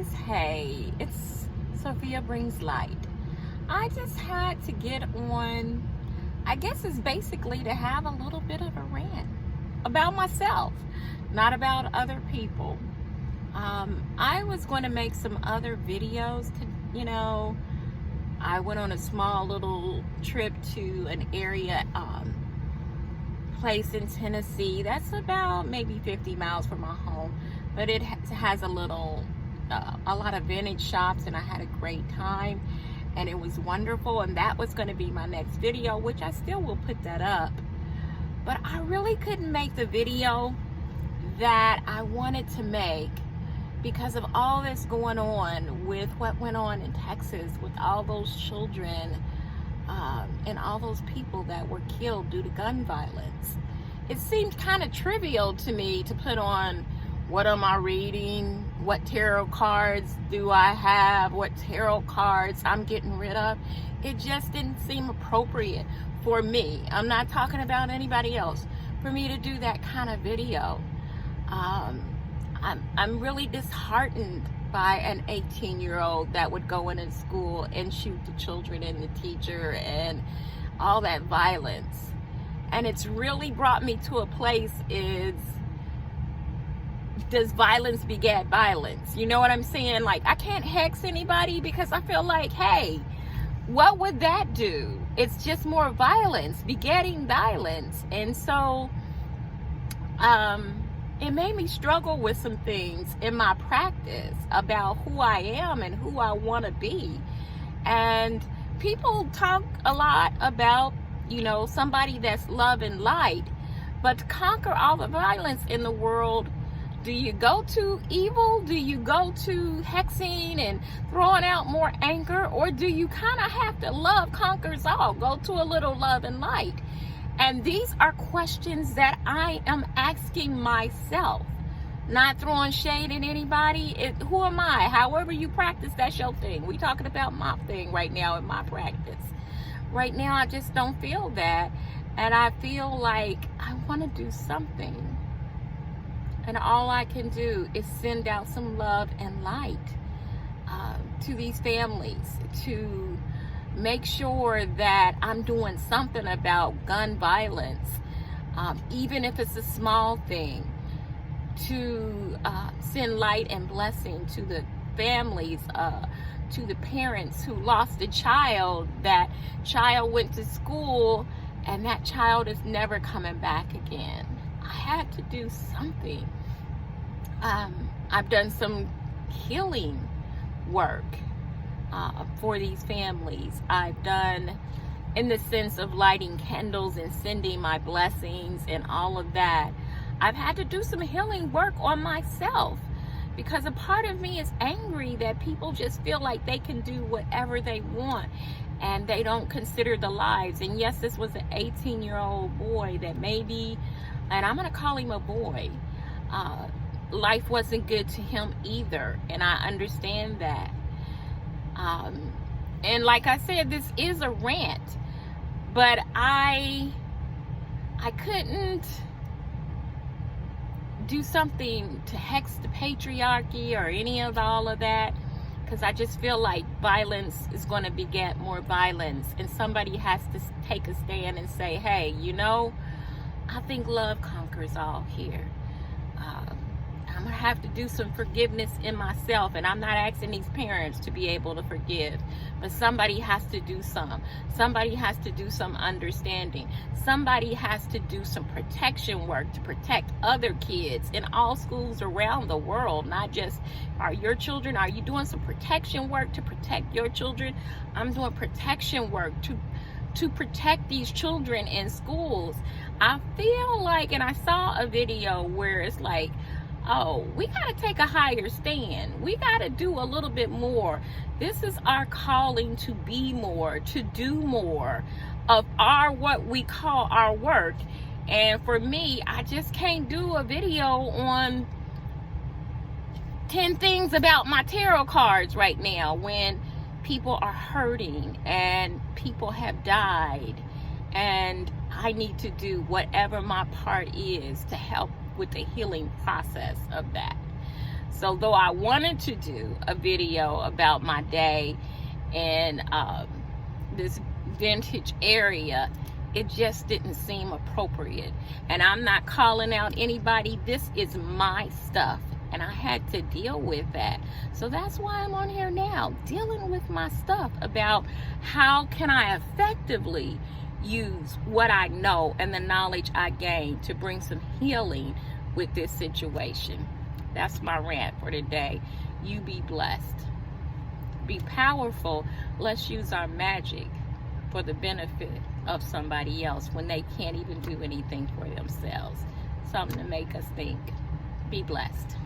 guys, hey, it's Sophia Brings Light. I just had to get on, I guess it's basically to have a little bit of a rant about myself, not about other people. I was going to make some other videos I went on a small little trip to an area place in Tennessee that's about maybe 50 miles from my home, but it has a lot of vintage shops, and I had a great time and it was wonderful, and that was going to be my next video, which I still will put that up. But I really couldn't make the video that I wanted to make because of all this going on with what went on in Texas with all those children and all those people that were killed due to gun violence. It seemed kind of trivial to me to put on what am I reading, what tarot cards do I have, what tarot cards I'm getting rid of. It just didn't seem appropriate for me. I'm not talking about anybody else. For me to do that kind of video. I'm really disheartened by an 18-year-old that would go into school and shoot the children and the teacher and all that violence. And it's really brought me to a place does violence beget violence? You know what I'm saying? Like, I can't hex anybody because I feel like, hey, what would that do? It's just more violence, begetting violence. And so, it made me struggle with some things in my practice about who I am and who I want to be. And people talk a lot about, somebody that's love and light, but to conquer all the violence in the world, do you go to evil? Do you go to hexing and throwing out more anger? Or do you kind of have to love conquers all? Go to a little love and light. And these are questions that I am asking myself, not throwing shade at anybody. Who am I? However you practice, that's your thing. We're talking about my thing right now in my practice. Right now, I just don't feel that. And I feel like I want to do something. And all I can do is send out some love and light to these families, to make sure that I'm doing something about gun violence, even if it's a small thing, to send light and blessing to the families, to the parents who lost a child. That child went to school and that child is never coming back again. I had to do something. I've done some healing work for these families. I've done in the sense of lighting candles and sending my blessings and all of that. I've had to do some healing work on myself because a part of me is angry that people just feel like they can do whatever they want and they don't consider the lives. And yes, this was an 18-year-old boy that maybe, and I'm going to call him a boy, life wasn't good to him either, and I understand that. And like I said, this is a rant, but I couldn't do something to hex the patriarchy or any of all of that, because I just feel like violence is going to beget more violence, and somebody has to take a stand and say, hey, I think love conquers all here. I'm going to have to do some forgiveness in myself, and I'm not asking these parents to be able to forgive, but somebody has to do somebody has to do some understanding, somebody has to do some protection work to protect other kids in all schools around the world. Not just your children. Are you doing some protection work to protect your children? I'm doing protection work to protect these children in schools. I feel like, and I saw a video where it's like, oh, we got to take a higher stand. We got to do a little bit more. This is our calling to be more, to do more of what we call our work. And for me, I just can't do a video on 10 things about my tarot cards right now when people are hurting and people have died, and I need to do whatever my part is to help with the healing process of that. So though I wanted to do a video about my day in this vintage area, it just didn't seem appropriate. And I'm not calling out anybody. This is my stuff, and I had to deal with that. So that's why I'm on here now, dealing with my stuff about how can I effectively use what I know and the knowledge I gained to bring some healing with this situation. That's my rant for today. You be blessed. Be powerful. Let's use our magic for the benefit of somebody else when they can't even do anything for themselves. Something to make us think. Be blessed.